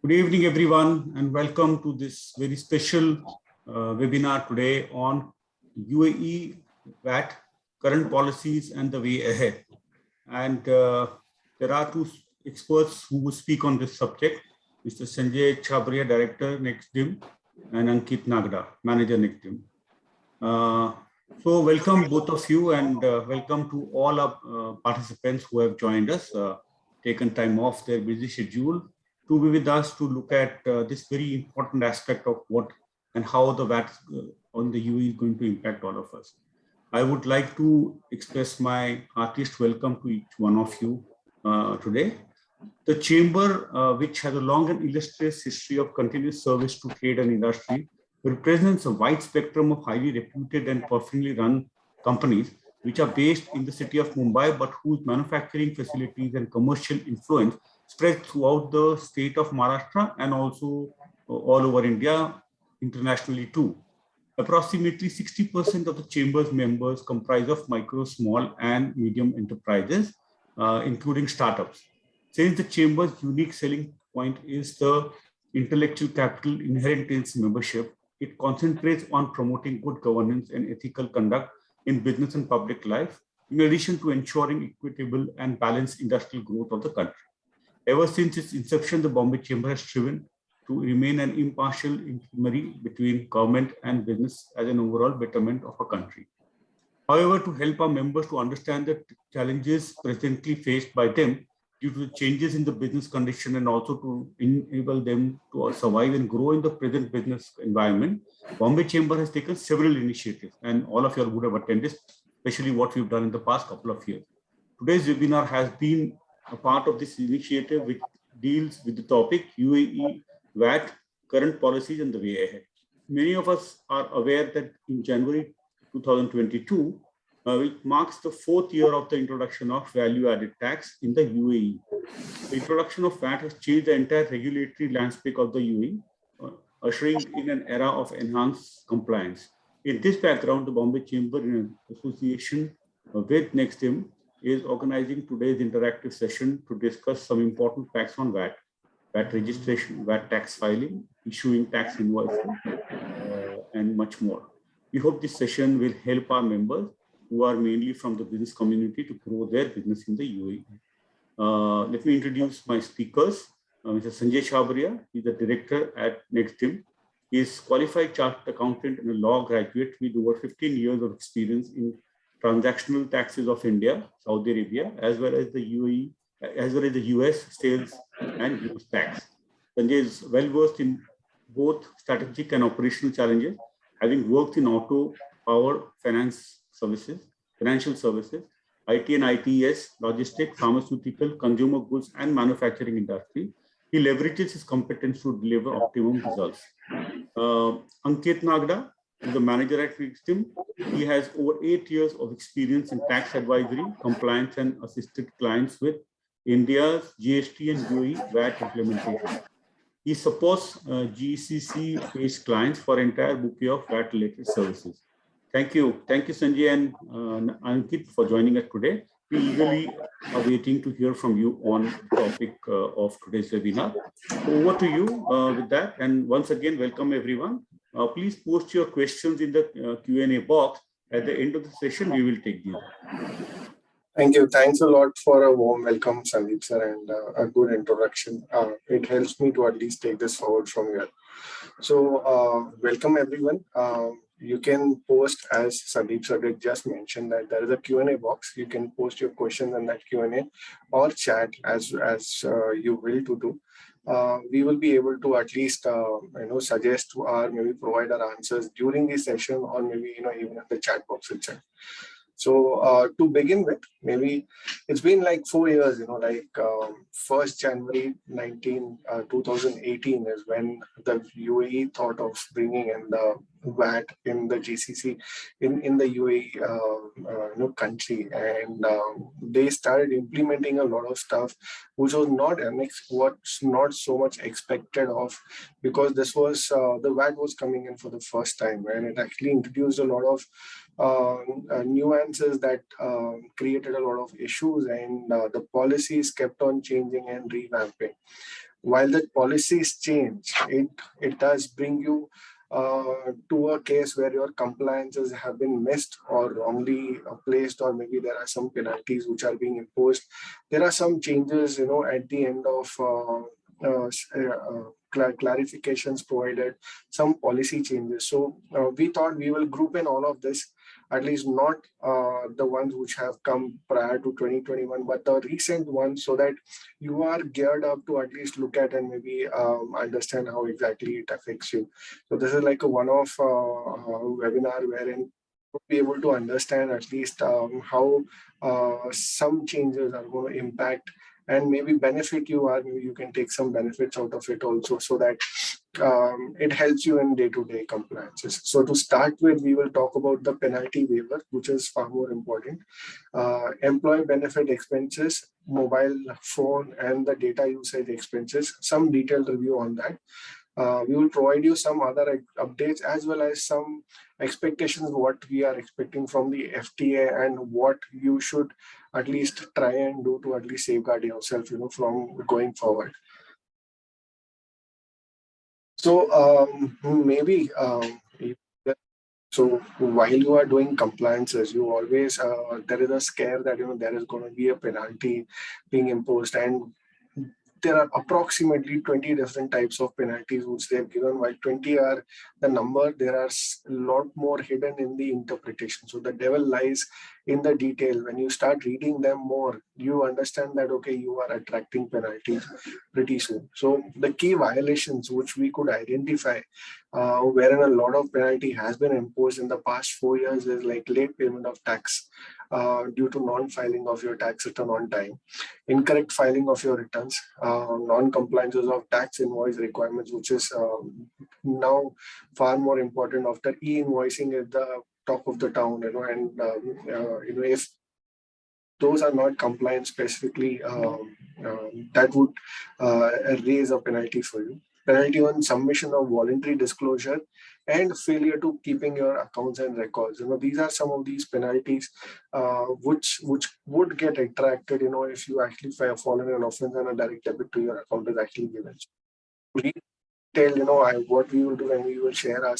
Good evening, everyone, and welcome to this very special webinar today on UAE VAT, current policies and the way ahead. And there are two experts who will speak on this subject, Mr. Sanjay Chhabria, Director, Nexdigm, and Ankit Nagda, Manager, Nexdigm. So welcome both of you, and welcome to all our participants who have joined us, taken time off their busy schedule to be with us to look at this very important aspect of what and how the VAT on the UAE is going to impact all of us. I would like to express my heartiest welcome to each one of you today. The Chamber, which has a long and illustrious history of continuous service to trade and industry, represents a wide spectrum of highly reputed and professionally run companies which are based in the city of Mumbai, but whose manufacturing facilities and commercial influence spread throughout the state of Maharashtra and also all over India, internationally too. Approximately 60% of the Chamber's members comprise of micro, small and medium enterprises, including startups. Since the Chamber's unique selling point is the intellectual capital inherent in its membership, it concentrates on promoting good governance and ethical conduct in business and public life, in addition to ensuring equitable and balanced industrial growth of the country. Ever since its inception, the Bombay Chamber has striven to remain an impartial intermediary between government and business as an overall betterment of a country. However, to help our members to understand the challenges presently faced by them due to the changes in the business condition and also to enable them to survive and grow in the present business environment, Bombay Chamber has taken several initiatives, and all of you would have attended, especially what we've done in the past couple of years. Today's webinar has been a part of this initiative which deals with the topic UAE VAT, current policies and the way ahead. Many of us are aware that in January 2022, which marks the 4th year of the introduction of value-added tax in the UAE. The introduction of VAT has changed the entire regulatory landscape of the UAE, ushering in an era of enhanced compliance. In this background, the Bombay Chamber, in association with Nexdigm, is organizing today's interactive session to discuss some important facts on VAT, VAT registration, VAT tax filing, issuing tax invoices, and much more. We hope this session will help our members who are mainly from the business community to grow their business in the UAE. Let me introduce my speakers. Mr. Sanjay Chhabria, he's the director at Nexdigm. He is qualified chartered accountant and a law graduate with over 15 years of experience in transactional taxes of India, Saudi Arabia, as well as the UAE, as well as the US sales and use tax. Sanjay is well versed in both strategic and operational challenges, having worked in auto, power, financial services, IT and ITES, logistics, pharmaceutical, consumer goods, and manufacturing industry. He leverages his competence to deliver optimum results. Ankit Nagda is the manager at Nexdigm. He has over 8 years of experience in tax advisory, compliance, and assisted clients with India's GST and UAE VAT implementation. He supports GCC-based clients for entire bouquet of VAT-related services. Thank you, Sanjay and Ankit for joining us today. We eagerly are waiting to hear from you on the topic of today's webinar. Over to you with that, and once again, welcome everyone. Please post your questions in the Q&A box. At the end of the session, we will take these. Thank you. Thanks a lot for a warm welcome, Sandeep sir, and a good introduction. It helps me to at least take this forward from here. So welcome everyone. You can post, as Sandeep sir just mentioned, that there is a Q&A box. You can post your questions in that Q&A or chat as you will to do. We will be able to at least suggest or maybe provide our answers during the session, or maybe even in the chat box itself. So to begin with, maybe it's been like 4 years, 1st January 2018 is when the UAE thought of bringing in the VAT in the GCC in the UAE country, and they started implementing a lot of stuff which was not so much expected of, because this was the VAT was coming in for the first time, and it actually introduced a lot of nuances that created a lot of issues, and the policies kept on changing and revamping. while the policies change, it does bring you to a case where your compliances have been missed or wrongly placed, or maybe there are some penalties which are being imposed. There are some changes, at the end of clarifications provided, some policy changes. So we thought we will group in all of this, at least not the ones which have come prior to 2021, but the recent ones, so that you are geared up to at least look at and maybe understand how exactly it affects you. So this is like a one-off webinar wherein you'll be able to understand at least how some changes are going to impact and maybe benefit you, or maybe you can take some benefits out of it also, so that it helps you in day-to-day compliances. So to start with, we will talk about the penalty waiver, which is far more important, employee benefit expenses, mobile phone, and the data usage expenses, some detailed review on that. We will provide you some other updates as well as some expectations, what we are expecting from the FTA and what you should at least try and do to at least safeguard yourself, from going forward. So maybe so while you are doing compliances, you always there is a scare that there is going to be a penalty being imposed, and there are approximately 20 different types of penalties which they have given. While 20 are the number, there are a lot more hidden in the interpretation. So the devil lies in the detail. When you start reading them more, you understand that, okay, you are attracting penalties pretty soon. So the key violations which we could identify, wherein a lot of penalty has been imposed in the past 4 years, is like late payment of tax due to non-filing of your tax return on time, incorrect filing of your returns, non-compliances of tax invoice requirements, which is now far more important after e-invoicing at the top of the town, and if those are not compliant specifically, that would raise a penalty for you. Penalty on submission of voluntary disclosure and failure to keeping your accounts and records. These are some of these penalties which would get attracted, if you actually fall in an offense and a direct debit to your account is actually given. What we will do, and we will share our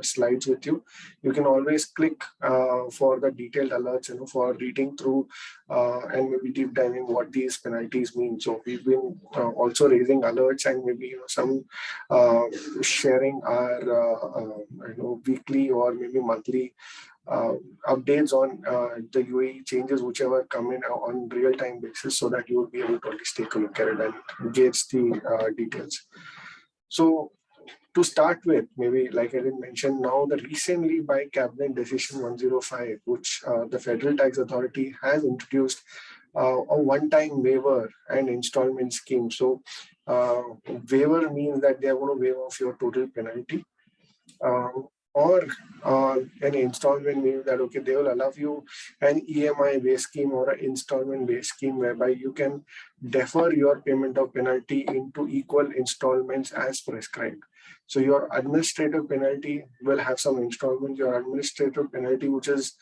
slides with you. You can always click for the detailed alerts, for reading through and maybe deep diving what these penalties mean. So we've been also raising alerts and maybe some sharing our weekly or maybe monthly updates on the UAE changes, whichever come in on real-time basis, so that you will be able to at least take a look at it and gauge the details. So to start with, maybe like I did mention, now the recently by Cabinet Decision 105, which the Federal Tax Authority has introduced a one-time waiver and installment scheme. So waiver means that they are going to waive off your total penalty. Or an installment means that, okay, they will allow you an EMI-based scheme or an installment-based scheme whereby you can defer your payment of penalty into equal installments as prescribed. So your administrative penalty will have some installments. Your administrative penalty, which is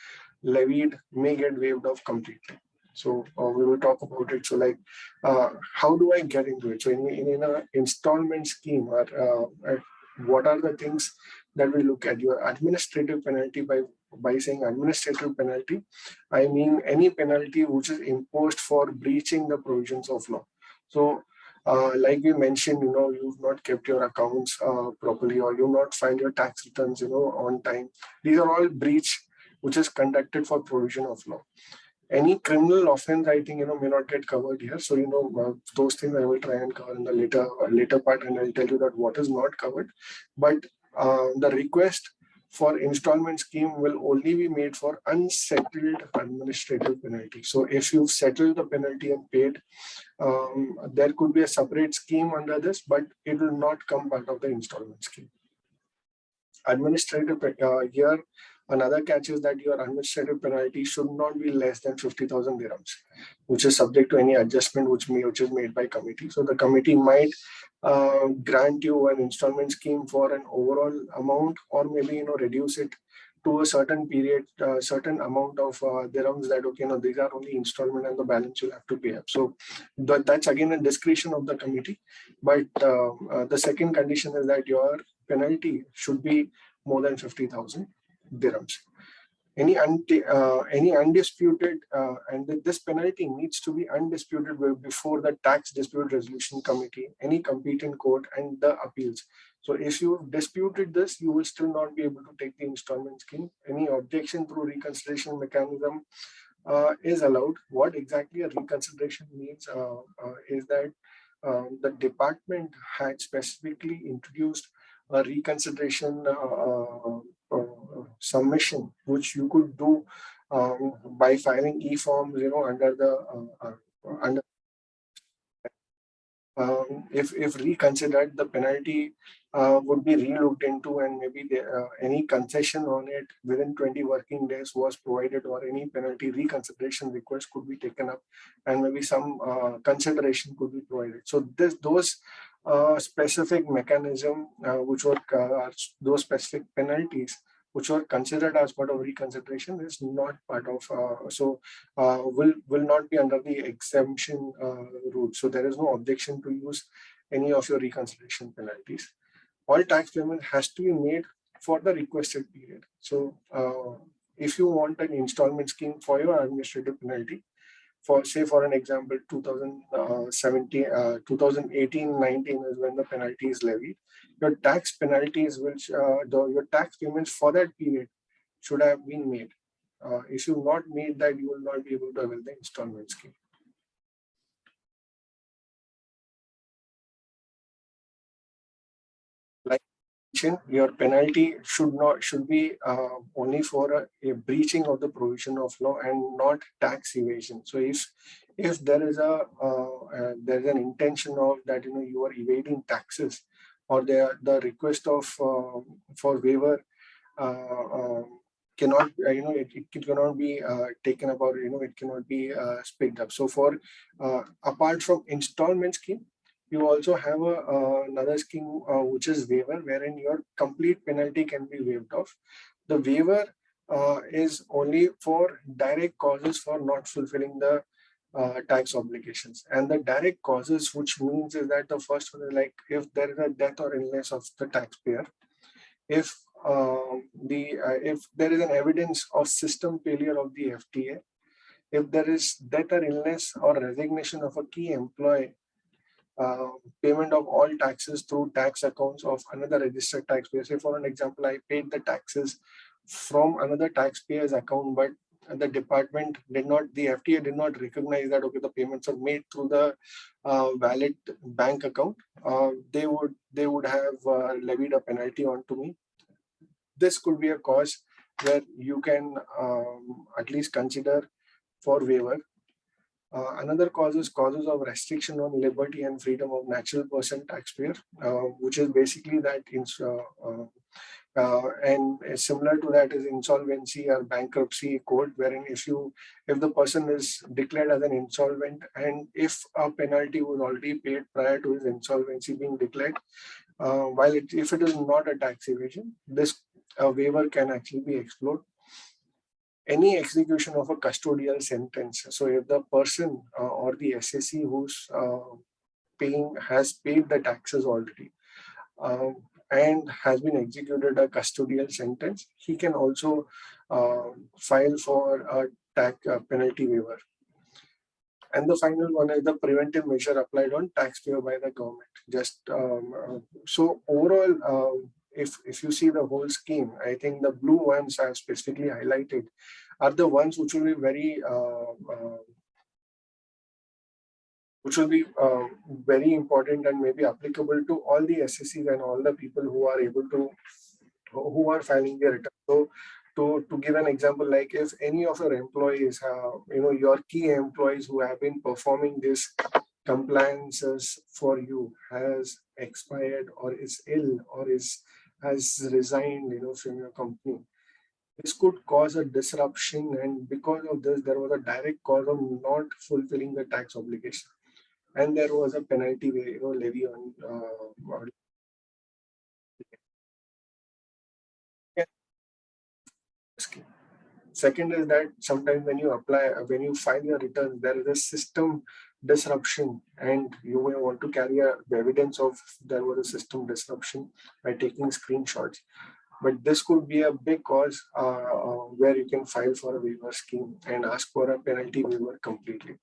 levied, may get waived off completely. So we will talk about it. So like, how do I get into it? So in an installment scheme, what are the things that we look at? Your administrative penalty, by saying administrative penalty, I mean any penalty which is imposed for breaching the provisions of law. So like we mentioned, you've not kept your accounts properly, or you've not filed your tax returns, on time. These are all breach which is conducted for provision of law. Any criminal offense, I think, may not get covered here. So, those things I will try and cover in the later part, and I'll tell you that what is not covered. But the request for installment scheme will only be made for unsettled administrative penalty. So if you've settled the penalty and paid, there could be a separate scheme under this, but it will not come part of the installment scheme. Administrative, here, another catch is that your administrative penalty should not be less than 50,000 dirhams, which is subject to any adjustment which is made by committee. So the committee might grant you an installment scheme for an overall amount, or maybe reduce it to a certain period, certain amount of dirhams that, okay, no, these are only installment and the balance you'll have to pay up. So that's again a discretion of the committee. But the second condition is that your penalty should be more than 50,000 dirhams. Any undisputed, and this penalty needs to be undisputed before the tax dispute resolution committee, any competent court, and the appeals. So if you disputed this, you will still not be able to take the installment scheme. Any objection through reconsideration mechanism is allowed. What exactly a reconsideration means is that the department had specifically introduced a reconsideration submission, which you could do by filing e-forms, under the under. If reconsidered, the penalty would be relooked into, and maybe any concession on it within 20 working days was provided, or any penalty reconsideration request could be taken up, and maybe some consideration could be provided. So those specific mechanism, which were those specific penalties which were considered as part of reconsideration, is not part of, will not be under the exemption route. So there is no objection to use any of your reconsideration penalties. All tax payment has to be made for the requested period. So if you want an installment scheme for your administrative penalty, for say, for an example, 2018-19 is when the penalty is levied. Your tax penalties, which your tax payments for that period should have been made. If you not made that, you will not be able to avail the installment scheme. Like your penalty should be only for a breaching of the provision of law and not tax evasion. So if there is there's an intention of that, you are evading taxes, or the request of for waiver cannot, it cannot be taken about, it cannot be picked up. So for apart from installment scheme, you also have another scheme which is waiver, wherein your complete penalty can be waived off. The waiver is only for direct causes for not fulfilling the tax obligations. And the direct causes, which means is that the first one is like if there is a death or illness of the taxpayer, if there is an evidence of system failure of the FTA, if there is death or illness or resignation of a key employee, payment of all taxes through tax accounts of another registered taxpayer. Say, for an example, I paid the taxes from another taxpayer's account, but the department did not, the FTA did not recognize that, okay, the payments are made through the valid bank account. They would have levied a penalty onto me. This could be a cause where you can at least consider for waiver. Another cause is causes of restriction on liberty and freedom of natural person taxpayer, which is basically that and similar to that is insolvency or bankruptcy code, wherein if the person is declared as an insolvent, and if a penalty was already paid prior to his insolvency being declared, if it is not a tax evasion, this waiver can actually be explored. Any execution of a custodial sentence. So if the person or the SSC who's has paid the taxes already and has been executed a custodial sentence, he can also file for a tax penalty waiver. And the final one is the preventive measure applied on taxpayer by the government. Just so overall, if you see the whole scheme, I think the blue ones I have specifically highlighted are the ones which will be very important and maybe applicable to all the SSCs and all the people who are filing their return. So to give an example, like if any of your employees, your key employees who have been performing this compliances for you has expired or is ill or has resigned, from your company, this could cause a disruption, and because of this, there was a direct cause of not fulfilling the tax obligation, and there was a penalty, levy on. Second is that sometimes when you file your return, there is a system disruption, and you may want to carry the evidence of there was a system disruption by taking screenshots. But this could be a big cause where you can file for a waiver scheme and ask for a penalty waiver completely.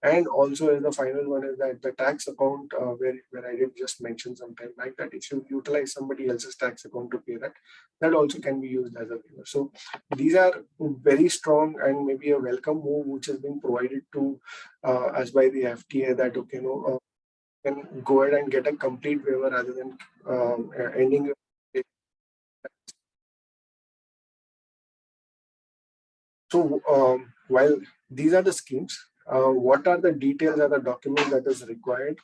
And also, as the final one is that the tax account, where I did just mention sometime like that, if you utilize somebody else's tax account to pay that, that also can be used as a waiver. So these are very strong and maybe a welcome move which has been provided to us by the FTA, that okay, can go ahead and get a complete waiver rather than ending. So while these are the schemes, what are the details or the documents that is required?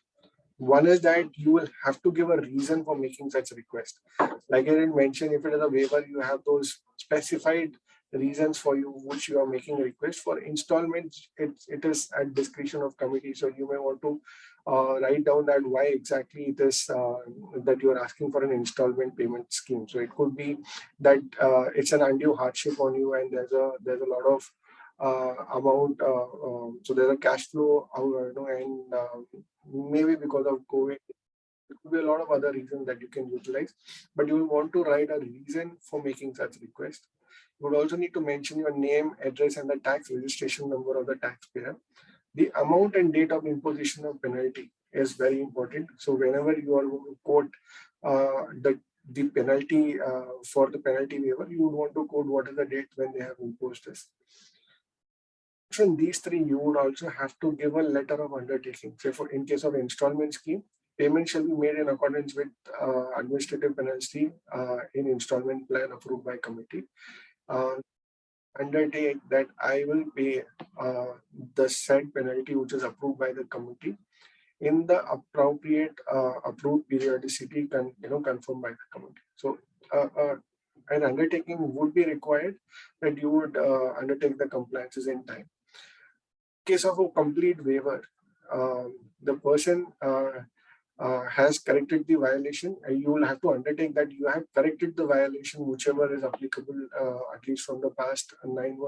One is that you will have to give a reason for making such request. Like I did mention, if it is a waiver, you have those specified reasons for you which you are making a request for. Installments, it is at discretion of committee. So you may want to write down that why exactly it is that you are asking for an installment payment scheme. So it could be that it's an undue hardship on you, and there's a lot of amount. So there's a cash flow, and maybe because of COVID, there could be a lot of other reasons that you can utilize, but you will want to write a reason for making such request. You would also need to mention your name, address, and the tax registration number of the taxpayer. The amount and date of imposition of penalty is very important. So whenever you are going to quote the penalty for the penalty waiver, you would want to quote what is the date when they have imposed this. From these three, you would also have to give a letter of undertaking. Say, for in case of installment scheme, payment shall be made in accordance with administrative penalty in installment plan approved by committee. Undertake that I will pay the said penalty which is approved by the committee in the appropriate approved periodicity confirmed by the committee. So an undertaking would be required that you would undertake the compliances in time. In case of a complete waiver, the person has corrected the violation, you will have to undertake that you have corrected the violation, whichever is applicable, at least from the past 9,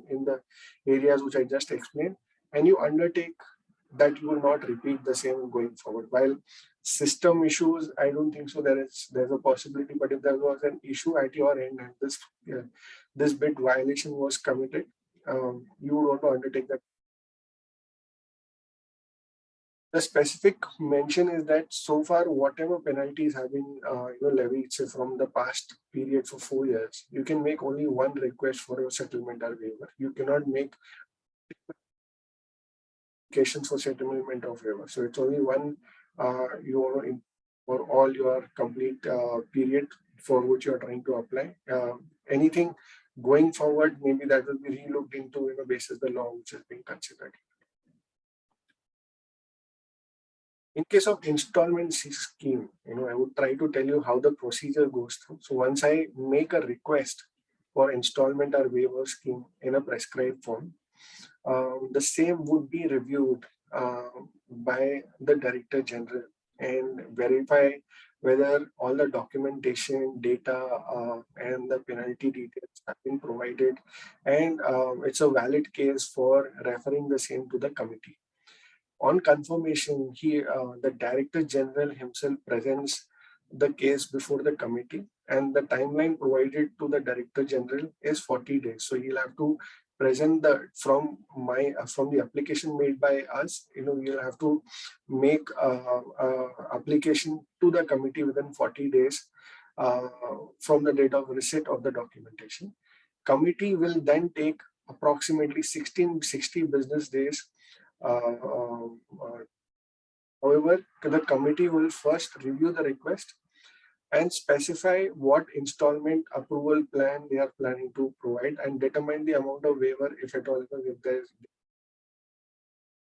in the areas which I just explained, and you undertake that you will not repeat the same going forward. While system issues, I don't think so. There's a possibility, but if there was an issue at your end and this bit violation was committed, you would want to undertake that. The specific mention is that so far, whatever penalties have been levied, say from the past period for 4 years, you can make only one request for a settlement or waiver. You cannot make applications for settlement or waiver. So it's only one for all your complete period for which you are trying to apply. Anything going forward, maybe that will be relooked into basis the law which is being considered. In case of installment scheme, I would try to tell you how the procedure goes through. So once I make a request for installment or waiver scheme in a prescribed form, the same would be reviewed by the Director General and verify whether all the documentation, data, and the penalty details have been provided, and it's a valid case for referring the same to the committee. On confirmation, the Director General himself presents the case before the committee, and the timeline provided to the Director General is 40 days. So he'll have to present from the application made by us. We'll have to make application to the committee within 40 days from the date of receipt of the documentation. Committee will then take approximately 60 business days. However, the committee will first review the request and specify what installment approval plan they are planning to provide and determine the amount of waiver, if at all, if there is.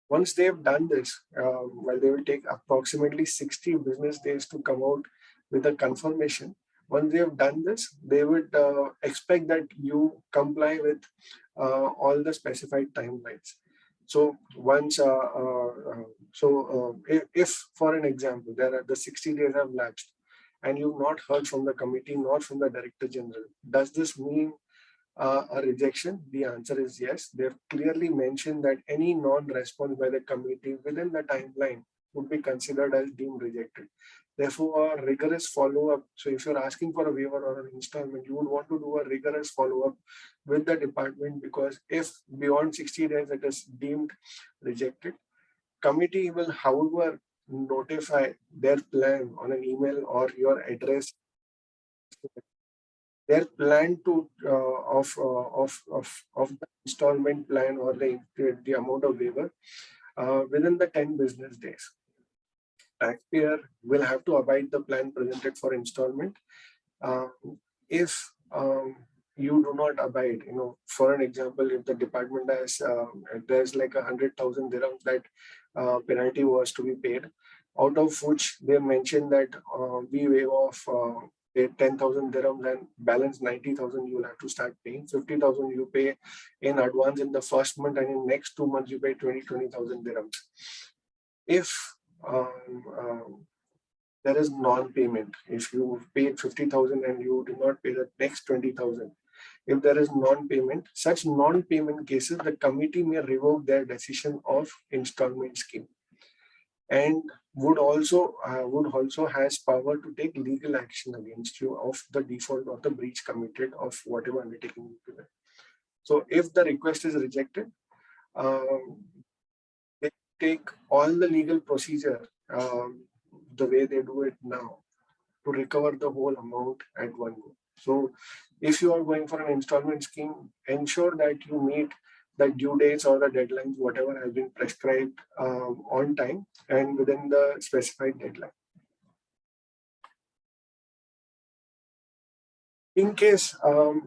Once they have done this, while they will take approximately 60 business days to come out with a confirmation, once they have done this, they would expect that you comply with all the specified timelines. So once, if for an example, the 60 days have lapsed and you've not heard from the committee, not from the Director General, does this mean a rejection? The answer is yes. They've clearly mentioned that any non-response by the committee within the timeline would be considered as deemed rejected. Therefore, a rigorous follow-up. So if you're asking for a waiver or an installment, you would want to do a rigorous follow-up with the department, because if beyond 60 days it is deemed rejected, committee will, however, notify their plan on an email or your address, their plan to of the installment plan or the amount of waiver within the 10 business days. Taxpayer will have to abide the plan presented for installment. If you do not abide, for an example, if the department has there's like 100,000 dirhams that penalty was to be paid, out of which they mentioned that we waive off 10,000 dirhams and balance 90,000 you will have to start paying. 50,000 you pay in advance in the first month, and in next 2 months you pay 20,000 dirhams. If there is non-payment, if you paid 50,000 and you do not pay the next 20,000, if there is non-payment, such non-payment cases, the committee may revoke their decision of installment scheme, and would also has power to take legal action against you of the default or the breach committed of whatever undertaking you given. So if the request is rejected, they take all the legal procedure the way they do it now to recover the whole amount at one go. So if you are going for an installment scheme, ensure that you meet the due dates or the deadlines, whatever has been prescribed on time and within the specified deadline. In case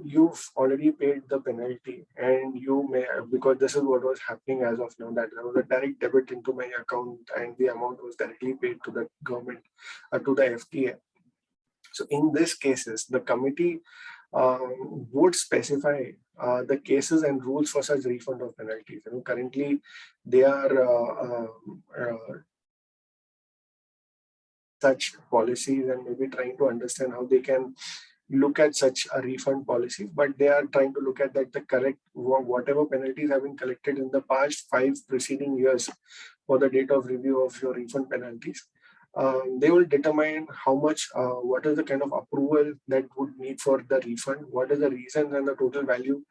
you've already paid the penalty and you may, because this is what was happening as of now, that there was a direct debit into my account and the amount was directly paid to the government, to the FTA. So in these cases, the committee would specify the cases and rules for such refund of penalties. Currently, they are such policies and maybe trying to understand how they can look at such a refund policy, but they are trying to look at that the correct whatever penalties have been collected in the past 5 preceding years for the date of review of your refund penalties. They will determine how much, what is the kind of approval that would need for the refund, what is the reason and the total value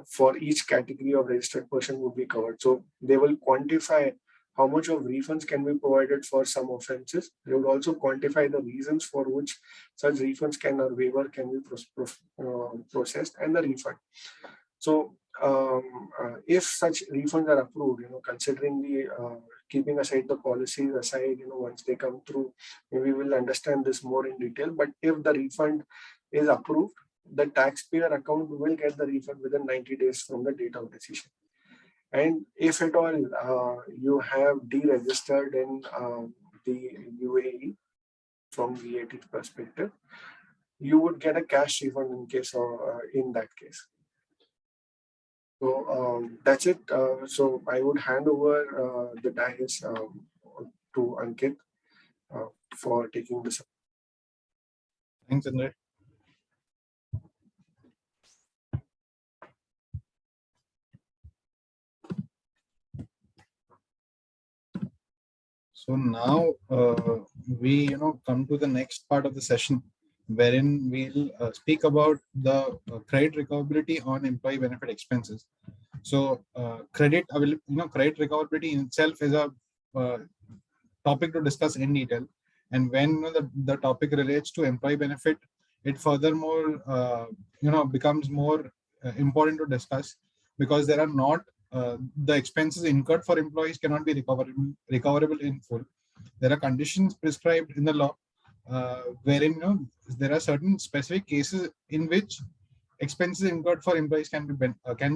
for each category of registered person would be covered. So they will quantify how much of refunds can be provided for some offenses. They would also quantify the reasons for which such refunds can or waiver can be processed and the refund. So if such refunds are approved, considering the keeping aside the policies aside, once they come through, maybe we'll understand this more in detail. But if the refund is approved, the taxpayer account will get the refund within 90 days from the date of decision. And if at all you have deregistered in the UAE from VAT perspective, you would get a cash refund in case of in that case. So that's it. So I would hand over the dais to Ankit for taking this. Thanks, Sanjay. So now we come to the next part of the session, wherein we'll speak about the credit recoverability on employee benefit expenses. So credit recoverability in itself is a topic to discuss in detail, and when the topic relates to employee benefit, it furthermore becomes more important to discuss, because there are not the expenses incurred for employees cannot be recoverable in full. There are conditions prescribed in the law wherein there are certain specific cases in which expenses incurred for employees can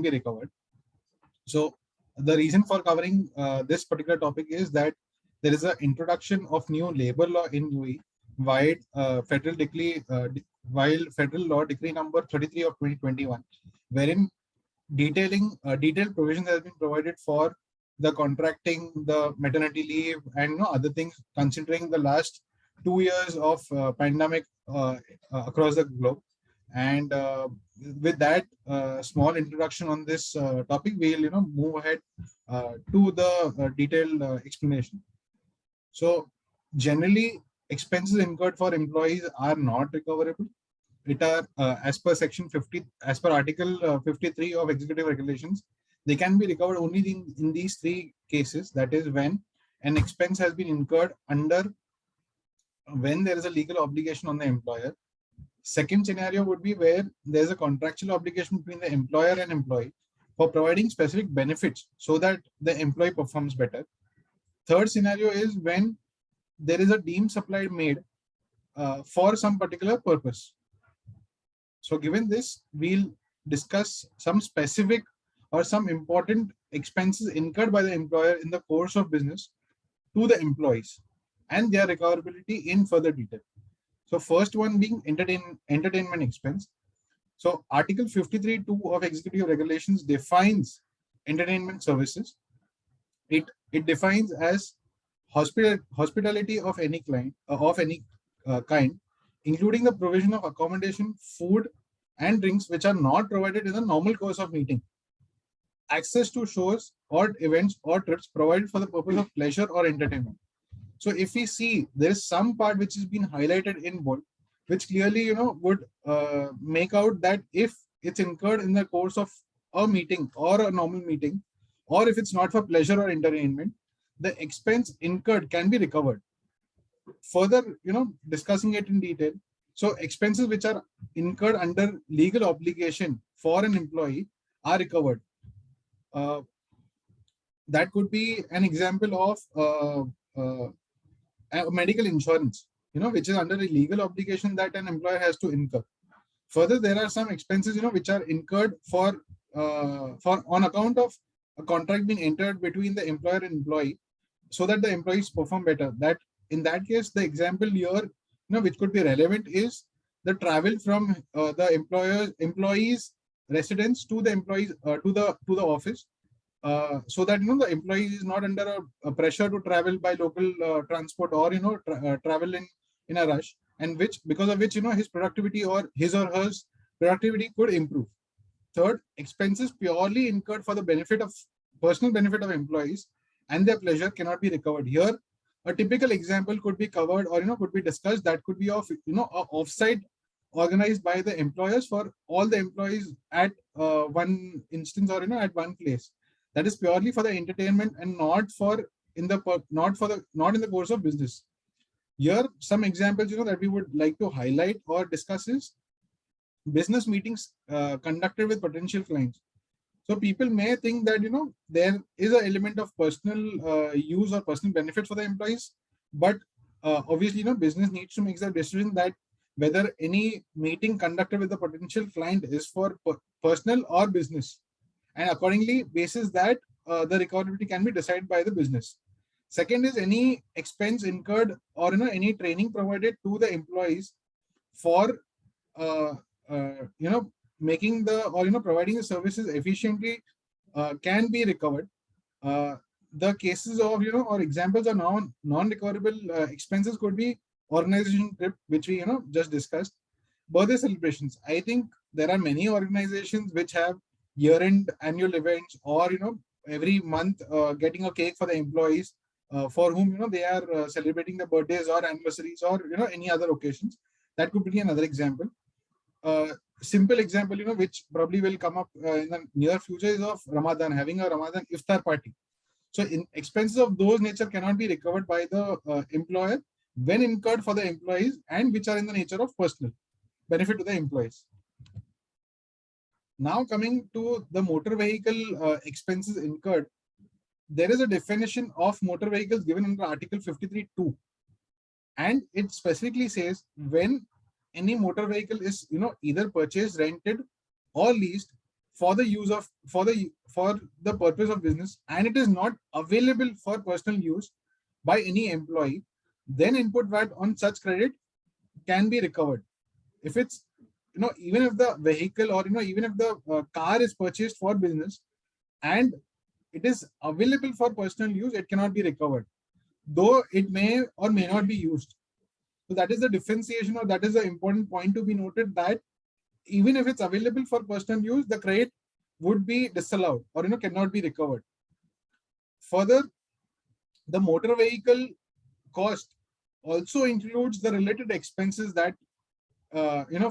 be recovered. So the reason for covering this particular topic is that there is an introduction of new labor law in UAE while federal law decree number 33 of 2021, wherein detailed provisions has been provided for the contracting, the maternity leave, and other things, considering the last 2 years of pandemic across the globe. And with that small introduction on this topic, we'll move ahead to the detailed explanation. So generally, expenses incurred for employees are not recoverable. It are as per section 50, as per article 53 of executive regulations, they can be recovered only in these three cases. That is, when an expense has been incurred when there is a legal obligation on the employer. Second scenario would be where there's a contractual obligation between the employer and employee for providing specific benefits so that the employee performs better. Third scenario is when there is a deemed supply made for some particular purpose. So given this, we'll discuss some specific or some important expenses incurred by the employer in the course of business to the employees and their recoverability in further detail. So first one being entertainment expense. So Article 53(2) of Executive Regulations defines entertainment services. It defines as hospitality of any kind, including the provision of accommodation, food, and drinks which are not provided in the normal course of meeting. Access to shows or events or trips provided for the purpose of pleasure or entertainment. So if we see, there is some part which has been highlighted in bold, which clearly would make out that if it's incurred in the course of a meeting or a normal meeting, or if it's not for pleasure or entertainment, the expense incurred can be recovered. Further, discussing it in detail. So expenses which are incurred under legal obligation for an employee are recovered. That could be an example of medical insurance, which is under a legal obligation that an employer has to incur. Further, there are some expenses, which are incurred for on account of a contract being entered between the employer and employee, so that the employees perform better. That in that case, the example here, which could be relevant is the travel from the employee's residence to the employees to the office. So that the employee is not under a pressure to travel by local transport or travel in a rush, and because of which his productivity or his or her productivity could improve. Third, expenses purely incurred for the personal benefit of employees and their pleasure cannot be recovered. Here, a typical example could be covered or could be discussed. That could be of offsite organized by the employers for all the employees at one instance or at one place. That is purely for the entertainment and not in the course of business. Here, some examples that we would like to highlight or discuss is business meetings conducted with potential clients. So people may think that there is an element of personal use or personal benefit for the employees, but obviously business needs to make the decision that whether any meeting conducted with the potential client is for personal or business. And accordingly, basis that the recoverability can be decided by the business. Second is any expense incurred or any training provided to the employees for making providing the services efficiently can be recovered. The cases of or examples of non-recoverable expenses could be organization trip, which we just discussed. Birthday celebrations. I think there are many organizations which have year-end annual events or every month getting a cake for the employees for whom they are celebrating the birthdays or anniversaries or any other occasions. That could be another example. Simple example which probably will come up in the near future is of Ramadan, having a Ramadan iftar party. So expenses of those nature cannot be recovered by the employer when incurred for the employees and which are in the nature of personal benefit to the employees. Now coming to the motor vehicle expenses incurred, there is a definition of motor vehicles given under Article 53(2), and it specifically says when any motor vehicle is either purchased, rented, or leased for the use of for the purpose of business, and it is not available for personal use by any employee, then input VAT on such credit can be recovered. If it's even if the vehicle or even if the car is purchased for business and it is available for personal use, it cannot be recovered, though it may or may not be used. So that is the differentiation, or that is the important point to be noted, that even if it's available for personal use, the credit would be disallowed or cannot be recovered. Further, the motor vehicle cost also includes the related expenses that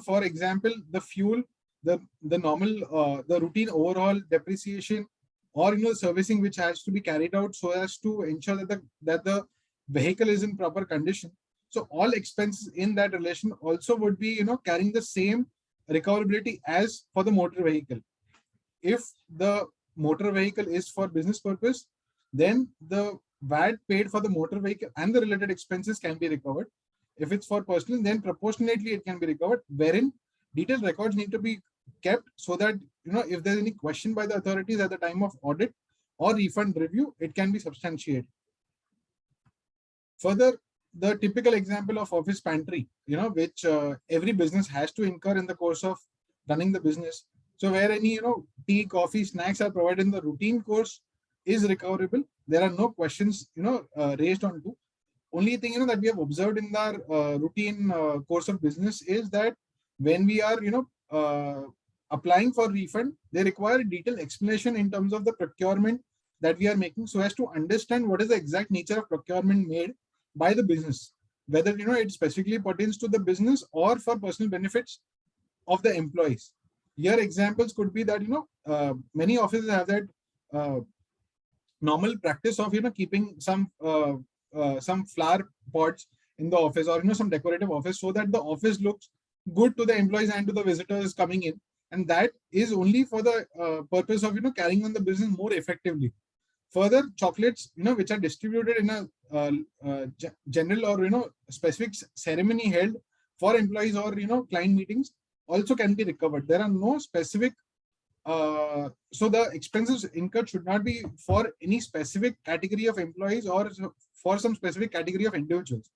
for example, the fuel, the normal the routine overhaul, depreciation, or servicing which has to be carried out so as to ensure that the vehicle is in proper condition. So all expenses in that relation also would be carrying the same recoverability as for the motor vehicle. If the motor vehicle is for business purpose, then the VAT paid for the motor vehicle and the related expenses can be recovered. If it's for personal, then proportionately it can be recovered, wherein detailed records need to be kept so that if there's any question by the authorities at the time of audit or refund review, it can be substantiated. Further, the typical example of office pantry, which every business has to incur in the course of running the business. So where any tea, coffee, snacks are provided in the routine course is recoverable. There are no questions raised on to. Only thing that we have observed in our routine course of business is that when we are applying for refund, they require a detailed explanation in terms of the procurement that we are making, so as to understand what is the exact nature of procurement made by the business, whether it specifically pertains to the business or for personal benefits of the employees. Here examples could be that many offices have that normal practice of keeping some flower pots in the office, or some decorative office, so that the office looks good to the employees and to the visitors coming in, and that is only for the purpose of carrying on the business more effectively. Further, chocolates which are distributed in a general or specific ceremony held for employees or client meetings also can be recovered. There are no specific so the expenses incurred should not be for any specific category of employees or for some specific category of individuals.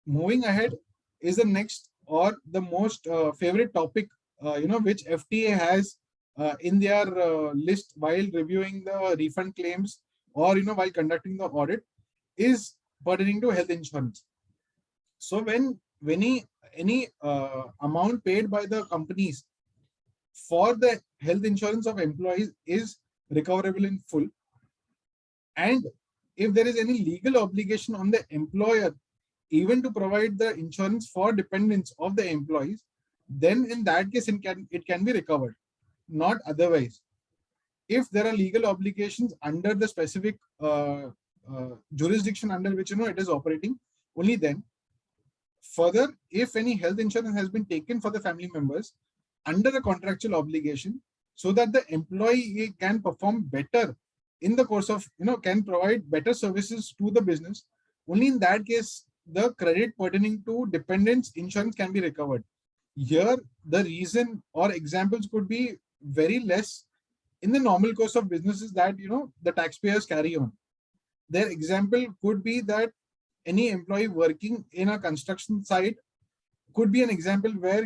Moving ahead is the next or the most favorite topic which FTA has in their list while reviewing the refund claims or while conducting the audit, is pertaining to health insurance. So when any amount paid by the companies for the health insurance of employees is recoverable in full, and if there is any legal obligation on the employer even to provide the insurance for dependents of the employees, then in that case it can be recovered, not otherwise. If there are legal obligations under the specific jurisdiction under which it is operating, only then. Further, if any health insurance has been taken for the family members under a contractual obligation, so that the employee can perform better in the course of can provide better services to the business, only in that case the credit pertaining to dependents insurance can be recovered. Here the reason or examples could be very less in the normal course of businesses that the taxpayers carry on. Their example could be that any employee working in a construction site could be an example where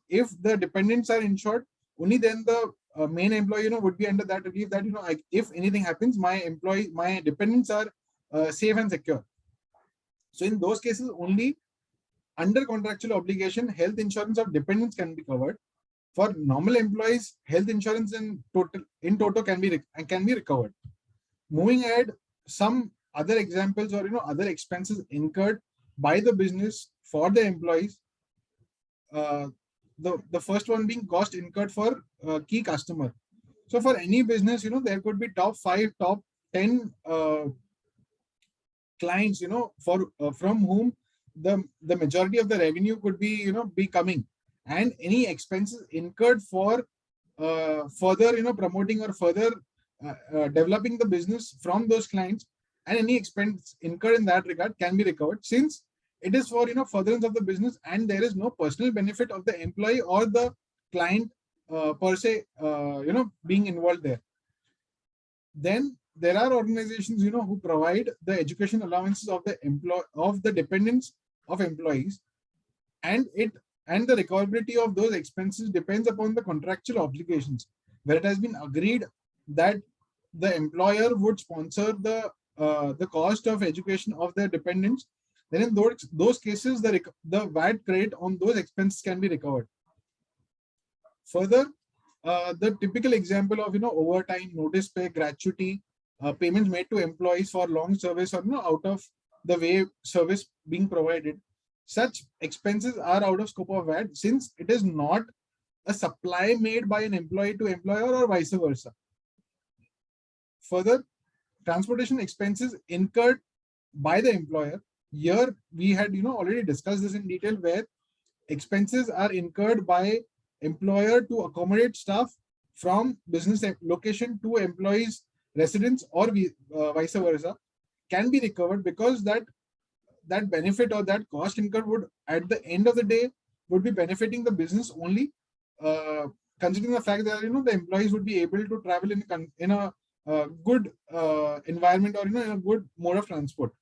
if the dependents are insured, only then the main employee would be under that relief that if anything happens, my dependents are safe and secure. So in those cases, only under contractual obligation, health insurance of dependents can be covered. For normal employees, health insurance in total can be recovered. Moving ahead, some other examples or other expenses incurred by the business for the employees. The first one being cost incurred for key customer. So for any business, there could be top 5, top 10 clients, from whom the majority of the revenue could be be coming, and any expenses incurred for further promoting or further developing the business from those clients, and any expense incurred in that regard can be recovered, since it is for furtherance of the business and there is no personal benefit of the employee or the client per se being involved there. Then there are organizations who provide the education allowances of the dependents of employees, and the recoverability of those expenses depends upon the contractual obligations, where it has been agreed that the employer would sponsor the cost of education of their dependents. Then in those cases, the VAT credit on those expenses can be recovered. Further, the typical example of overtime, notice pay, gratuity, payments made to employees for long service or out of the way service being provided, such expenses are out of scope of VAT since it is not a supply made by an employee to employer or vice versa. Further, transportation expenses incurred by the employer. Here we had already discussed this in detail, where expenses are incurred by employer to accommodate staff from business location to employees' residence or vice versa can be recovered, because that benefit or that cost incurred would at the end of the day would be benefiting the business only, considering the fact that the employees would be able to travel in a good environment or in a good mode of transport.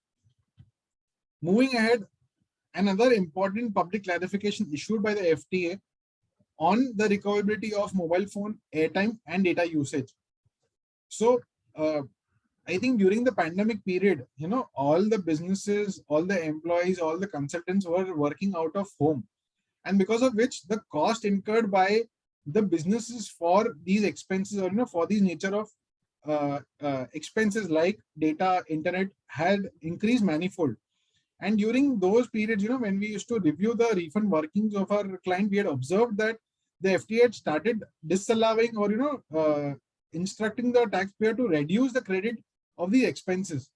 Moving ahead, another important public clarification issued by the FTA on the recoverability of mobile phone airtime and data usage. So I think during the pandemic period, all the businesses, all the employees, all the consultants were working out of home, and because of which the cost incurred by the businesses for these expenses or for these nature of expenses like data, internet had increased manifold. And during those periods, when we used to review the refund workings of our client, we had observed that the FTA had started disallowing or instructing the taxpayer to reduce the credit of the expenses,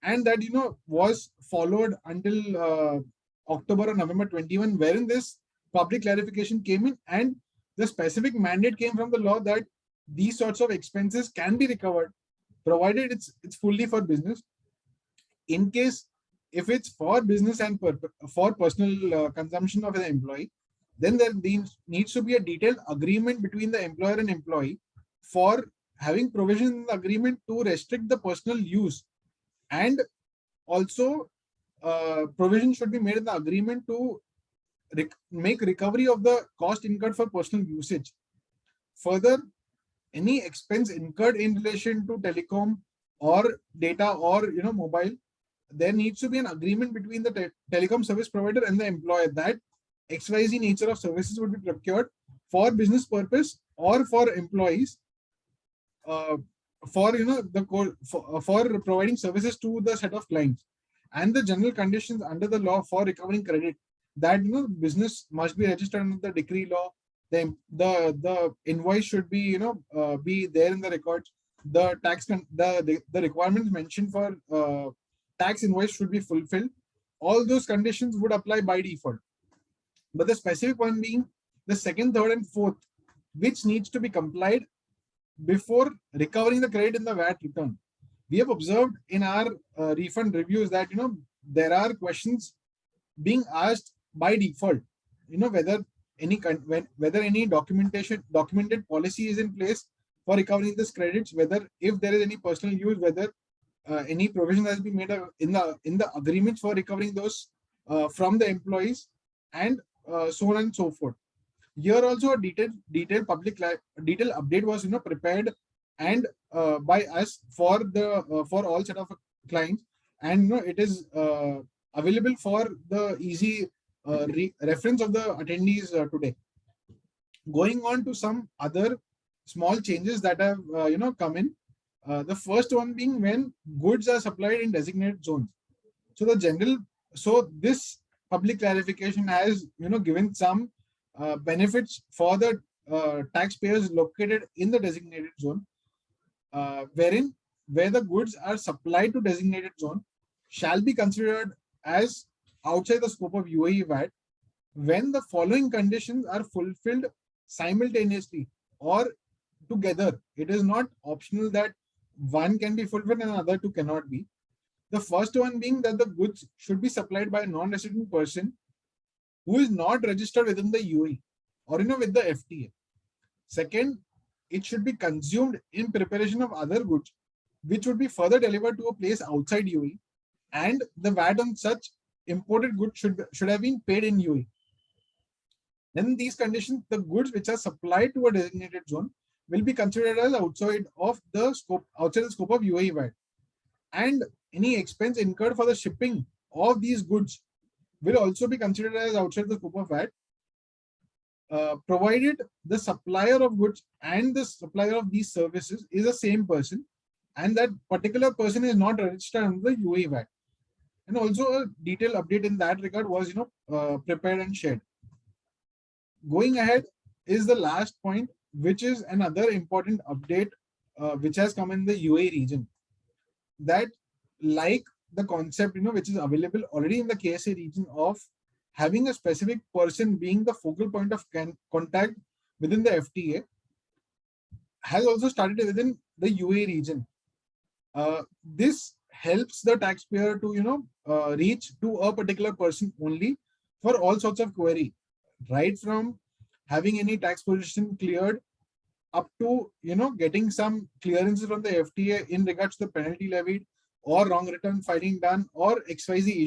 and that was followed until October or November 21, wherein this public clarification came in, and the specific mandate came from the law that these sorts of expenses can be recovered, provided it's fully for business. In case if it's for business and for personal consumption of an employee, then there needs to be a detailed agreement between the employer and employee for having provision in the agreement to restrict the personal use, and also provision should be made in the agreement to make recovery of the cost incurred for personal usage. Further, any expense incurred in relation to telecom or data or mobile, there needs to be an agreement between the telecom service provider and the employer that XYZ nature of services would be procured for business purpose or for employees, for for providing services to the set of clients, and the general conditions under the law for recovering credit, that business must be registered under the decree law. The invoice should be be there in the records. The tax the requirements mentioned for tax invoice should be fulfilled. All those conditions would apply by default, but the specific one being the second, third, and fourth, which needs to be complied before recovering the credit in the VAT return. We have observed in our refund reviews that there are questions being asked by default, whether any documented policy is in place for recovering these credits, whether if there is any personal use, whether any provision has been made in the agreements for recovering those from the employees, and so on and so forth. Here also a detailed public detailed update was prepared and by us for all set of clients, and it is available for the easy reference of the attendees today. Going on to some other small changes that have come in. The first one being when goods are supplied in designated zones. So this public clarification has given some benefits for the taxpayers located in the designated zone, where the goods are supplied to designated zone shall be considered as outside the scope of UAE VAT when the following conditions are fulfilled simultaneously or together. It is not optional that one can be fulfilled and another two cannot be. The first one being that the goods should be supplied by a non-resident person who is not registered within the UAE or with the FTA. Second, it should be consumed in preparation of other goods which would be further delivered to a place outside UAE, and the VAT on such imported goods should have been paid in UAE. Then in these conditions, the goods which are supplied to a designated zone will be considered as outside the scope of UAE VAT, and any expense incurred for the shipping of these goods will also be considered as outside the scope of VAT. provided the supplier of goods and the supplier of these services is the same person, and that particular person is not registered under the UAE VAT. And also a detailed update in that regard was prepared and shared. Going ahead is the last point, which is another important update which has come in the UAE region. That, like the concept which is available already in the KSA region of having a specific person being the focal point of contact within the FTA, has also started within the UAE region. This helps the taxpayer to reach to a particular person only for all sorts of query, right from having any tax position cleared up to getting some clearances from the FTA in regards to the penalty levied or wrong return filing done or XYZ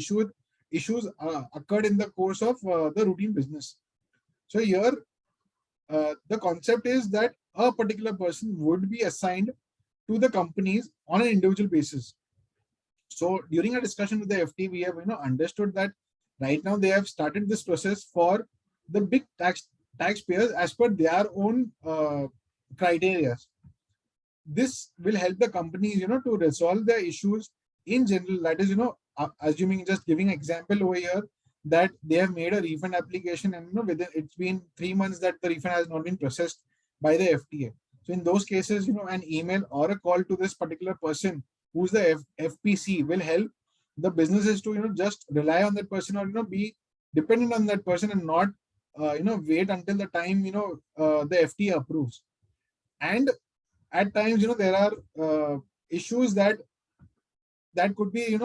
issues occurred in the course of the routine business. So here the concept is that a particular person would be assigned to the companies on an individual basis. So during a discussion with the FT, we have understood that right now they have started this process for the big taxpayers as per their own criteria. This will help the companies to resolve their issues in general. That is assuming, just giving example over here, that they have made a refund application and within it's been 3 months that the refund has not been processed by the FTA. So in those cases, an email or a call to this particular person who's the FPC will help the businesses to just rely on that person or be dependent on that person and not wait until the time the FTA approves. And at times there are issues that could be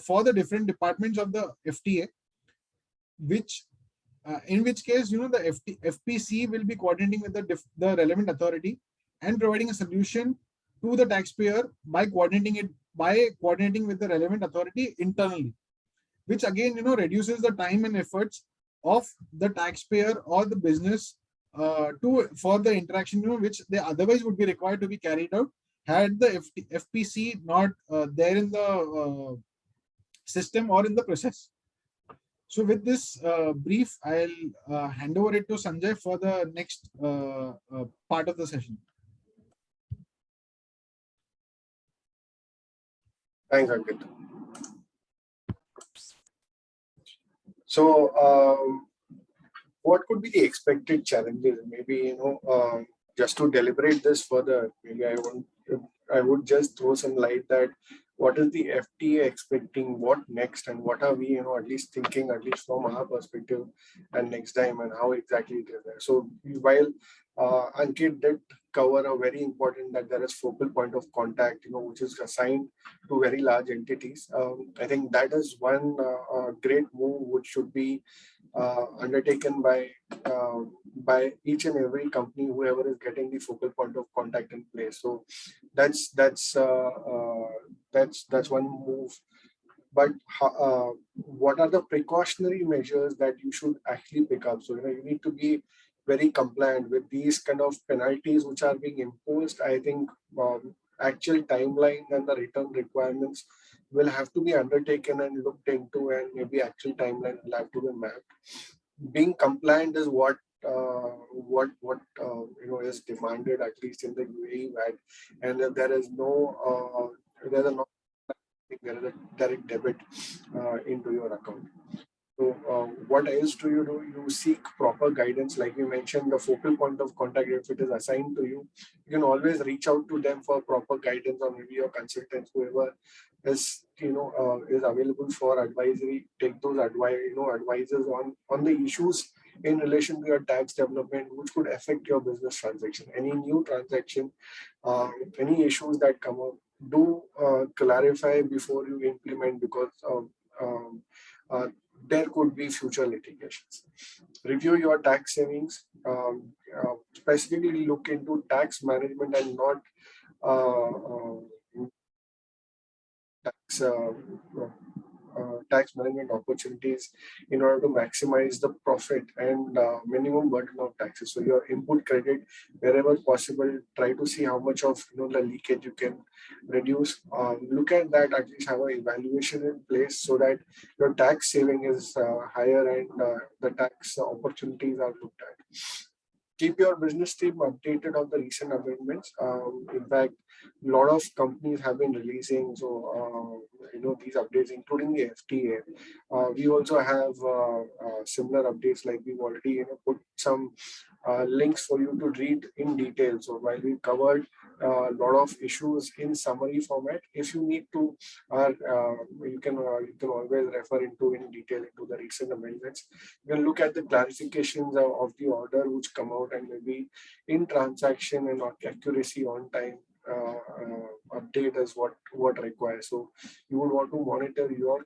for the different departments of the FTA, which in which case the FPC will be coordinating with the relevant authority and providing a solution to the taxpayer by coordinating with the relevant authority internally, which again reduces the time and efforts of the taxpayer or the business for the interaction which they otherwise would be required to be carried out had the FPC not there in the system or in the process. So with this brief, I'll hand over it to Sanjay for the next part of the session. Thanks, Ankit. So, what could be the expected challenges? Maybe just to deliberate this further, maybe I would just throw some light that what is the FTA expecting, what next, and what are we at least thinking, at least from our perspective, and Nexdigm, and how exactly it is there. So while Ankit did cover a very important that there is focal point of contact, which is assigned to very large entities. I think that is one great move which should be undertaken by each and every company, whoever is getting the focal point of contact in place. So that's one move. But what are the precautionary measures that you should actually pick up? So you need to be very compliant with these kind of penalties which are being imposed. I think actual timeline and the return requirements will have to be undertaken and looked into, and maybe actual timeline will have to be mapped. Being compliant is what is demanded, at least in the UAE VAT, and there is no there is a direct debit into your account. So what else do? You seek proper guidance. Like you mentioned, the focal point of contact, if it is assigned to you, you can always reach out to them for proper guidance, or maybe your consultants, whoever is is available for advisory. Take those advices on the issues in relation to your tax development, which could affect your business transaction. Any new transaction, any issues that come up, do clarify before you implement, because there could be future litigations. Review your tax savings. Specifically look into tax management and not tax management opportunities in order to maximize the profit and minimum burden of taxes. So your input credit, wherever possible, try to see how much of the leakage you can reduce. Look at that, at least have an evaluation in place so that your tax saving is higher and the tax opportunities are looked at. Keep your business team updated on the recent amendments. In fact, a lot of companies have been releasing these updates, including the FTA. We also have similar updates, like we've already put some links for you to read in detail. So while we covered a lot of issues in summary format, if you need to, you can always refer in detail into the recent amendments. You can look at the clarifications of the order which come out, and maybe in transaction and accuracy on time update is what requires. So you would want to monitor your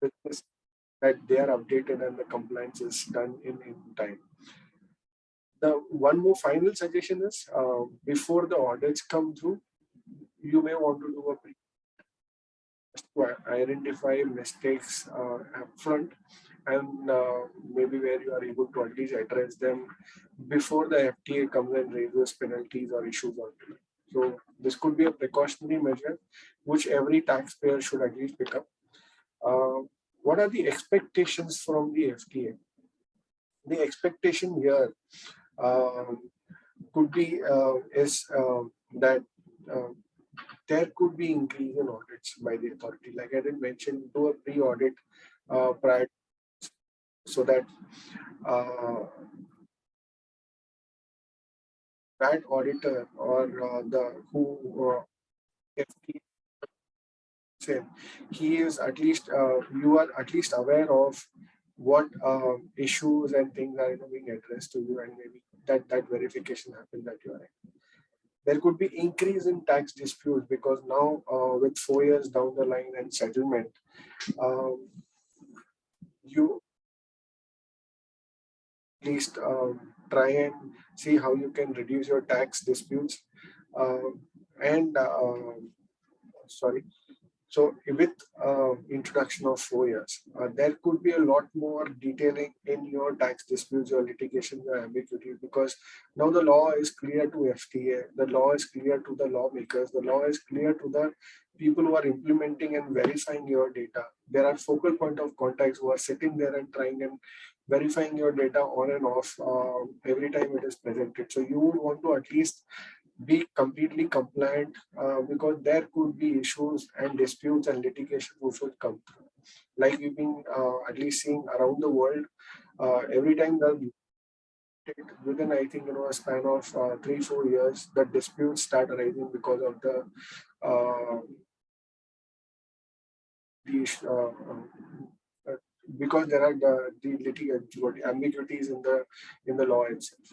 business that they are updated and the compliance is done in time. The one more final suggestion is before the audits come through, you may want to do to identify mistakes upfront, and maybe where you are able to at least address them before the FTA comes and raises penalties or issues on it. So this could be a precautionary measure which every taxpayer should at least pick up. What are the expectations from the FTA? The expectation here could be that there could be increase in audits by the authority. Like I did mention, do a pre-audit prior, so that that auditor or he is at least you are at least aware of what issues and things are being addressed to you, and maybe that verification happens that you are in. There could be increase in tax disputes because now with 4 years down the line and settlement, you at least try and see how you can reduce your tax disputes. So with introduction of 4 years, there could be a lot more detailing in your tax disputes, your litigation, your ambiguity, because now the law is clear to FTA, the law is clear to the lawmakers, the law is clear to the people who are implementing and verifying your data. There are focal point of contacts who are sitting there and trying and verifying your data on and off every time it is presented. So you would want to at least be completely compliant because there could be issues and disputes and litigation which would come through. Like we've been at least seeing around the world, every time within I think a span of 3-4 years, the disputes start arising because of because there are the ambiguities in the law itself.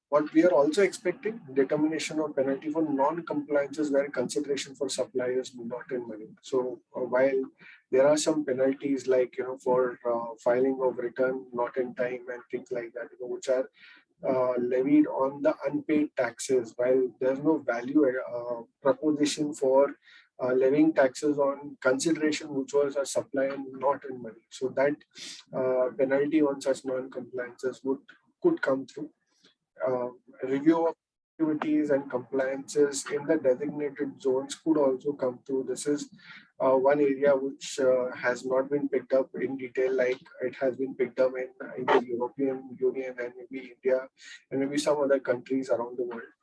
What we are also expecting, determination of penalty for non-compliances where consideration for suppliers not in money. So while there are some penalties like for filing of return not in time and things like that, which are levied on the unpaid taxes, while there's no value proposition for levying taxes on consideration which was a supply and not in money. So that penalty on such non-compliances could come through. Review of activities and compliances in the designated zones could also come through. This is one area which has not been picked up in detail, like it has been picked up in the European Union and maybe India and maybe some other countries around the world.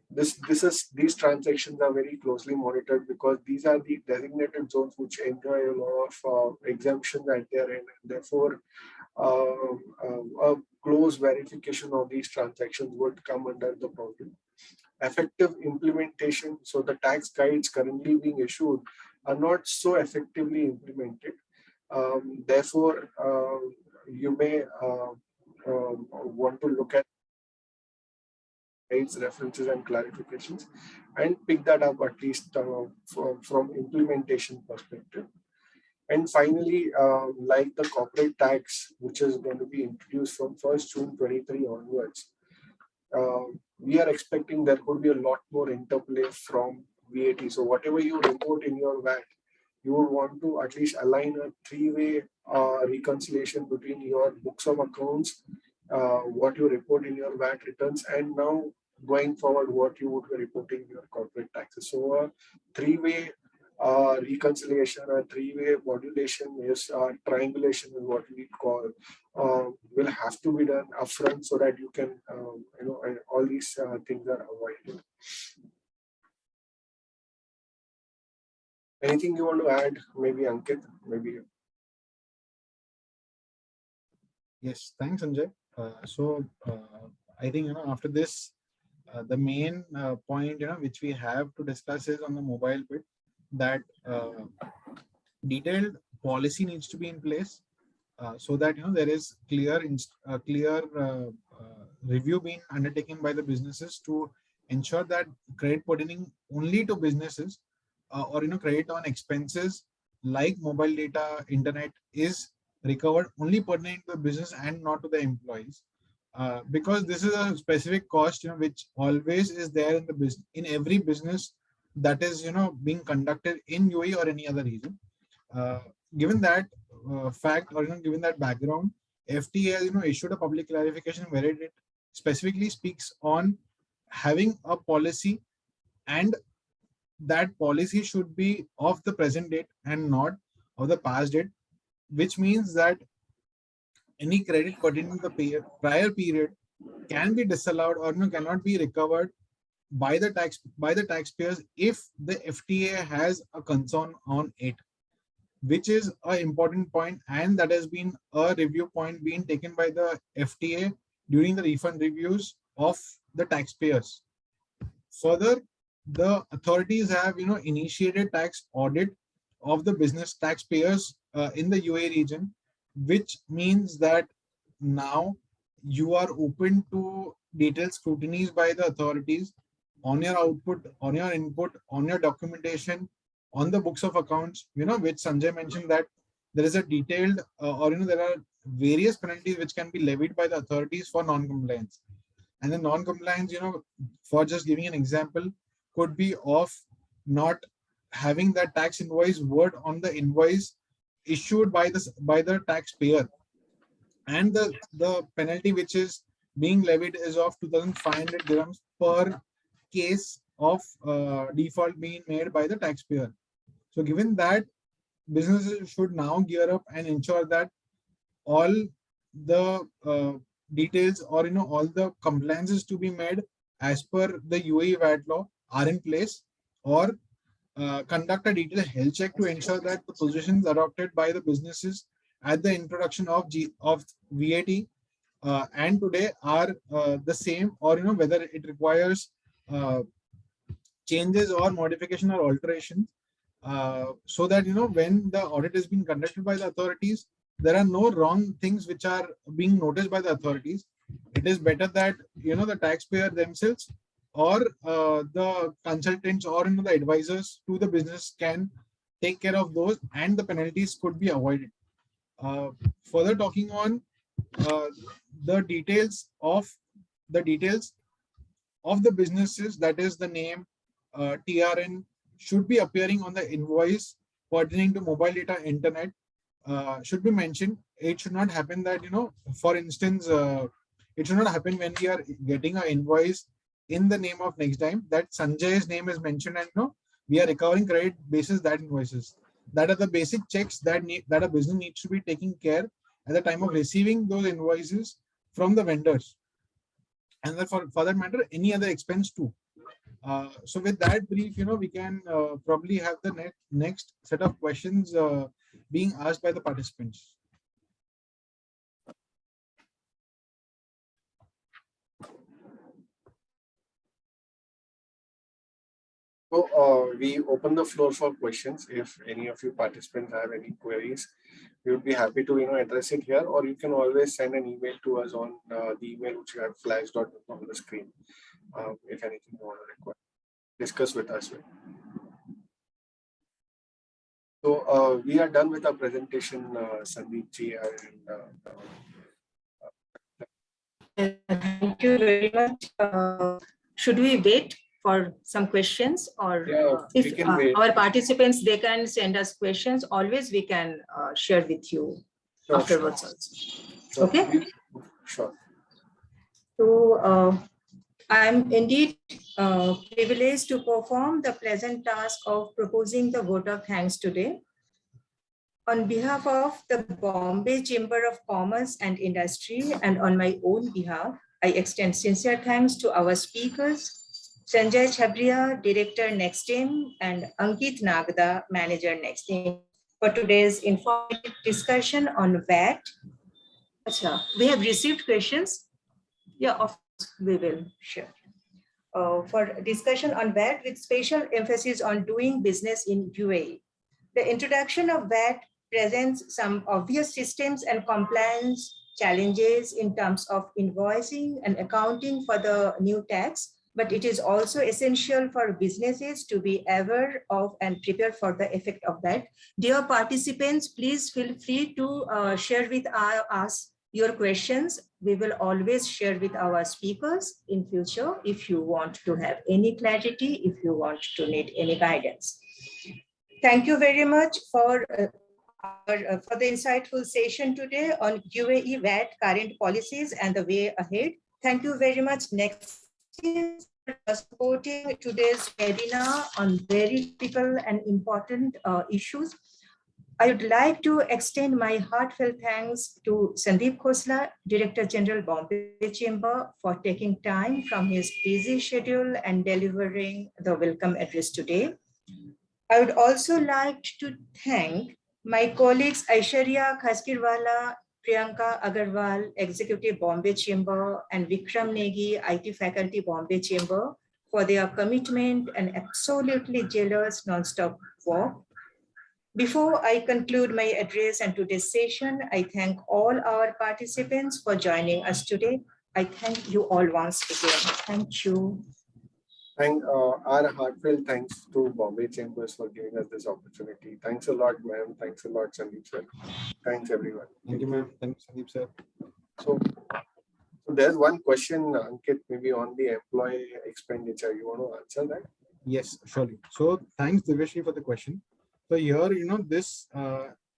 These transactions are very closely monitored because these are the designated zones which enjoy a lot of exemptions at their end. Therefore, a close verification of these transactions would come under the problem. Effective implementation. So the tax guides currently being issued are not so effectively implemented. Therefore, you may want to look at references and clarifications and pick that up at least from implementation perspective. And finally, like the corporate tax, which is going to be introduced from 1st June 23 onwards, we are expecting there could be a lot more interplay from VAT. So whatever you report in your VAT, you would want to at least align a three-way reconciliation between your books of accounts, what you report in your VAT returns, and now going forward, what you would be reporting in your corporate taxes. So a three-way reconciliation, a three-way modulation is triangulation is what we call, will have to be done upfront so that you can, and all these things are avoided. Anything you want to add? Maybe Ankit, maybe. Yes, thanks, Sanjay. I think after this, the main point which we have to discuss is on the mobile bit, that detailed policy needs to be in place so that there is clear review being undertaken by the businesses to ensure that credit pertaining only to businesses or credit on expenses like mobile data, internet is recovered only pertaining to the business and not to the employees. Because this is a specific cost which always is there in the business, in every business that is being conducted in UAE or any other region. Given that fact, or given that background, FTA has issued a public clarification where it specifically speaks on having a policy, and that policy should be of the present date and not of the past date, which means that any credit pertaining to the prior period can be disallowed or cannot be recovered by the taxpayers if the FTA has a concern on it, which is an important point, and that has been a review point being taken by the FTA during the refund reviews of the taxpayers. Further, the authorities have initiated tax audit of the business taxpayers in the UAE region, which means that now you are open to detailed scrutinies by the authorities on your output, on your input, on your documentation, on the books of accounts, which Sanjay mentioned that there is a detailed there are various penalties which can be levied by the authorities for non-compliance. And the non-compliance, for just giving an example, could be of not having that tax invoice word on the invoice issued by the taxpayer, and the penalty which is being levied is of 2,500 dirhams per case of default being made by the taxpayer. So given that, businesses should now gear up and ensure that all the details or all the compliances to be made as per the UAE VAT law are in place, or conduct a detailed health check to ensure that the positions adopted by the businesses at the introduction of VAT and today are the same, or whether it requires changes or modification or alterations, so that when the audit is being conducted by the authorities, there are no wrong things which are being noticed by the authorities. It is better that the taxpayer themselves or the consultants or the advisors to the business can take care of those, and the penalties could be avoided. Further talking on the details of the businesses, that is the name, TRN should be appearing on the invoice pertaining to mobile data, internet, should be mentioned. It should not happen that for instance, it should not happen when we are getting an invoice in the name of Nexdigm that Sanjay's name is mentioned, and we are recovering credit basis that invoices. That are the basic checks that a business needs to be taking care at the time of receiving those invoices from the vendors, and then for that matter any other expense too. So with that brief, we can probably have the next set of questions being asked by the participants. So we open the floor for questions. If any of you participants have any queries, we would be happy to address it here, or you can always send an email to us on the email which you have flashed on the screen. If anything you want to discuss with us. So we are done with our presentation, Sandeep ji, and Thank you very much. Should we wait for some questions, or we if can wait. our participants, they can send us questions, always we can share with you afterwards also. Okay. Sure. So I'm indeed privileged to perform the pleasant task of proposing the vote of thanks today. On behalf of the Bombay Chamber of Commerce and Industry and on my own behalf, I extend sincere thanks to our speakers, Sanjay Chhabria, Director Nexdigm, and Ankit Nagda, Manager Nexdigm, for today's informative discussion on VAT. Achha, we have received questions. Yeah, of course, we will share. For discussion on VAT with special emphasis on doing business in UAE. The introduction of VAT presents some obvious systems and compliance challenges in terms of invoicing and accounting for the new tax, but it is also essential for businesses to be aware of and prepare for the effect of that. Dear participants, please feel free to share with us your questions. We will always share with our speakers in future if you want to have any clarity, if you want to need any guidance. Thank you very much for the insightful session today on UAE VAT current policies and the way ahead. Thank you very much. Next is supporting today's webinar on very critical and important issues. I would like to extend my heartfelt thanks to Sandeep Khosla, Director General Bombay Chamber, for taking time from his busy schedule and delivering the welcome address today. I would also like to thank my colleagues Aishwarya Khaskirwala, Priyanka Agarwal, Executive Bombay Chamber, and Vikram Negi, IT Faculty Bombay Chamber, for their commitment and absolutely jealous non-stop work. Before I conclude my address and today's session, I thank all our participants for joining us today. I thank you all once again. Thank you. Our heartfelt thanks to Bombay Chambers for giving us this opportunity. Thanks a lot, ma'am. Thanks a lot, Sandeep sir. Thanks, everyone. Thank you, ma'am. Thanks, Sandeep sir. So there's one question, Ankit, maybe on the employee expenditure. You want to answer that? Yes, surely. So thanks, Divyashi, for the question. So here, this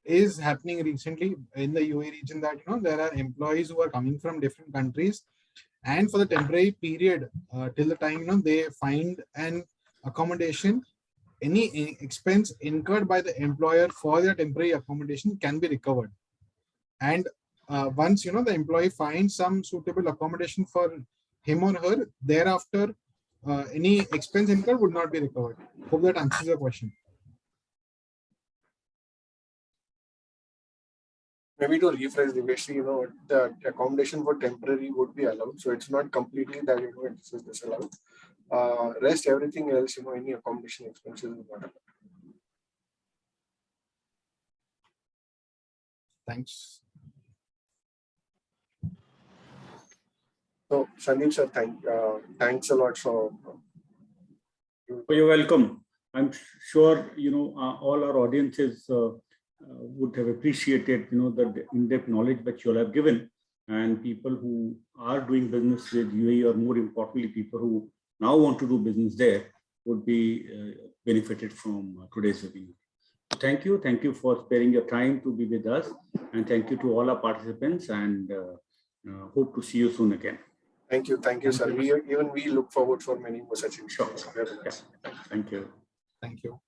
is happening recently in the UAE region, that, there are employees who are coming from different countries, and for the temporary period till the time, they find an accommodation, any expense incurred by the employer for their temporary accommodation can be recovered. And once, the employee finds some suitable accommodation for him or her, thereafter, any expense incurred would not be recovered. Hope that answers your question. Maybe to rephrase the question, the accommodation for temporary would be allowed. So it's not completely that, this is disallowed. Rest everything else, any accommodation expenses is not allowed. Thanks. So Sandeep sir, thanks a lot for. You're welcome. I'm sure, all our audiences would have appreciated, the in-depth knowledge that you all have given, and people who are doing business with UAE, or more importantly, people who now want to do business there, would be benefited from today's webinar. Thank you for sparing your time to be with us, and thank you to all our participants, and hope to see you soon again. Thank you, sir. We look forward for many more such. Sure. Yeah. Thank you. Thank you.